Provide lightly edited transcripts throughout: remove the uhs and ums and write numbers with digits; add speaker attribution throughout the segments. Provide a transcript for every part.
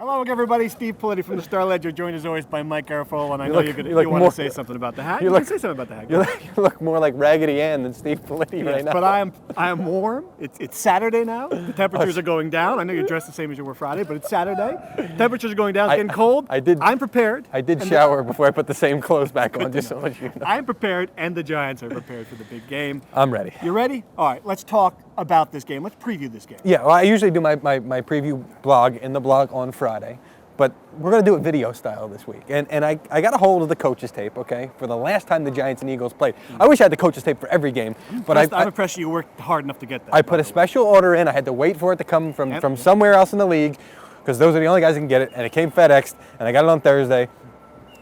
Speaker 1: Hello, everybody. Steve Politi from the Star Ledger, joined as always by Mike Garafolo, and I know you want to say something about the hat. You can say something about the hat.
Speaker 2: You look more like Raggedy Ann than Steve Politi right now.
Speaker 1: But I am warm. It's Saturday now. The temperatures are going down. I know you're dressed the same as you were Friday, but it's Saturday. Temperatures are going down. It's getting cold. I'm prepared.
Speaker 2: I did shower before I put the same clothes back on, just so much you know.
Speaker 1: I'm prepared, and the Giants are prepared for the big game.
Speaker 2: I'm ready.
Speaker 1: You ready? All right, let's talk about this game. Let's preview this game.
Speaker 2: Yeah, well, I usually do my preview blog in the blog on Friday. But we're going to do it video style this week. And I got a hold of the coaches tape, okay, for the last time the Giants and Eagles played. I wish I had the coaches tape for every game. But
Speaker 1: I'm impressed you worked hard enough to get that.
Speaker 2: I put a special order in. I had to wait for it to come from somewhere else in the league because those are the only guys who can get it. And it came FedExed, and I got it on Thursday.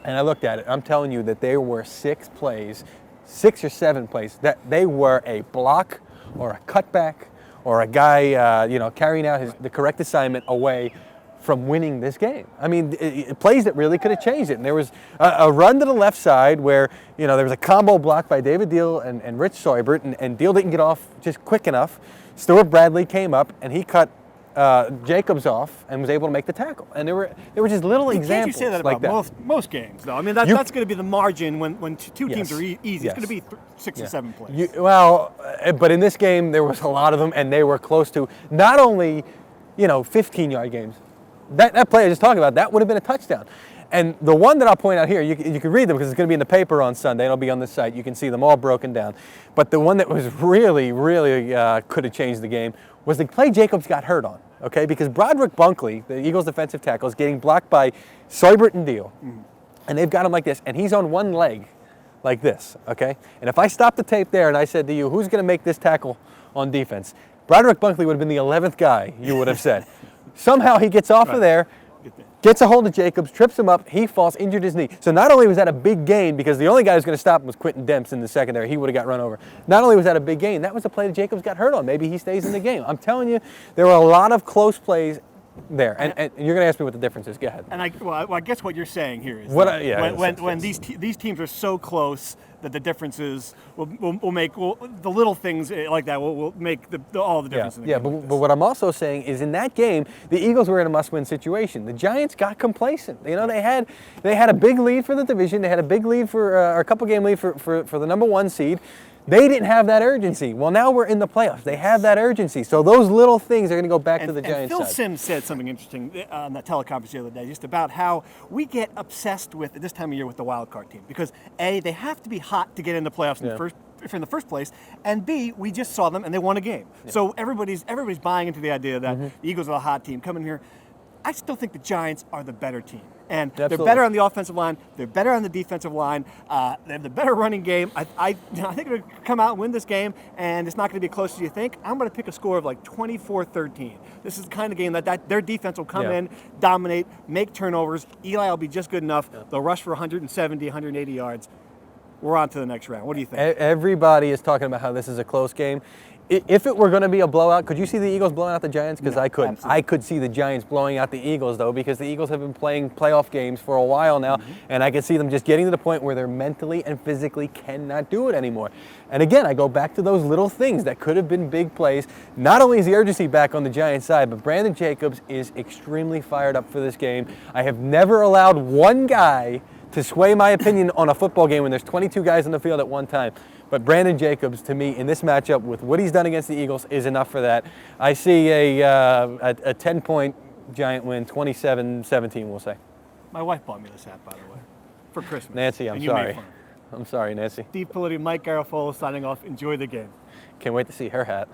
Speaker 2: And I looked at it. I'm telling you that there were 6 or 7 plays, that they were a block or a cutback or a guy carrying out the correct assignment away from winning this game. I mean, plays that really could have changed it. And there was a run to the left side where, there was a combo block by David Deal and Rich Seubert, and Deal didn't get off just quick enough. Stuart Bradley came up, and he cut Jacobs off and was able to make the tackle. And there were just little examples.
Speaker 1: Can't you say that about most games, though? I mean, that's going to be the margin when two teams are easy. Yes. It's going to be 6 or 7 plays.
Speaker 2: But in this game, there was a lot of them, and they were close to not only, 15-yard games. That play I just talked about, that would have been a touchdown. And the one that I'll point out here, you can read them because it's going to be in the paper on Sunday. It'll be on the site. You can see them all broken down. But the one that was really could have changed the game was the play Jacobs got hurt on, okay? Because Broderick Bunkley, the Eagles defensive tackle, is getting blocked by Seubert and Deal. And they've got him like this, and he's on one leg like this, okay? And if I stopped the tape there and I said to you, who's going to make this tackle on defense? Broderick Bunkley would have been the 11th guy, you would have said. Somehow he gets off of there, gets a hold of Jacobs, trips him up, he falls, injured his knee. So not only was that a big gain, because the only guy who's going to stop him was Quentin Demps in the secondary, he would have got run over. Not only was that a big gain, that was the play that Jacobs got hurt on. Maybe he stays in the game. I'm telling you, there were a lot of close plays there. And you're going to ask me what the difference is. Go ahead.
Speaker 1: And I guess what you're saying here is when these teams are so close that the differences will make the little things like that will make all the difference in the game.
Speaker 2: But what I'm also saying is in that game, the Eagles were in a must-win situation. The Giants got complacent. They had a big lead for the division. They had a big lead for a couple-game lead for the number 1 seed. They didn't have that urgency. Well, now we're in the playoffs. They have that urgency. So those little things are going to go back to the Giants'
Speaker 1: Phil
Speaker 2: side.
Speaker 1: Simms said something interesting on that teleconference the other day, just about how we get obsessed with, at this time of year, with the wild card team. Because A, they have to be hot to get in the playoffs in the first place, and B, we just saw them and they won a game. Yeah. So everybody's buying into the idea that the Eagles are a hot team. Coming here, I still think the Giants are the better team. And they're better on the offensive line. They're better on the defensive line. They have the better running game. I think they're going to come out and win this game, and it's not going to be close as you think. I'm going to pick a score of like 24-13. This is the kind of game that their defense will come in, dominate, make turnovers. Eli will be just good enough. They'll rush for 170, 180 yards. We're on to the next round. What do you think?
Speaker 2: Everybody is talking about how this is a close game. If it were going to be a blowout, could you see the Eagles blowing out the Giants? Because I couldn't. Absolutely. I could see the Giants blowing out the Eagles, though, because the Eagles have been playing playoff games for a while now, and I can see them just getting to the point where they're mentally and physically cannot do it anymore. And again, I go back to those little things that could have been big plays. Not only is the urgency back on the Giants side, but Brandon Jacobs is extremely fired up for this game. I have never allowed one guy to sway my opinion on a football game when there's 22 guys on the field at one time. But Brandon Jacobs, to me, in this matchup with what he's done against the Eagles, is enough for that. I see a 10-point Giant win, 27-17, we'll say.
Speaker 1: My wife bought me this hat, by the way, for Christmas.
Speaker 2: Nancy, I'm sorry. I'm sorry, Nancy.
Speaker 1: Steve Politi, Mike Garafolo signing off. Enjoy the game.
Speaker 2: Can't wait to see her hat.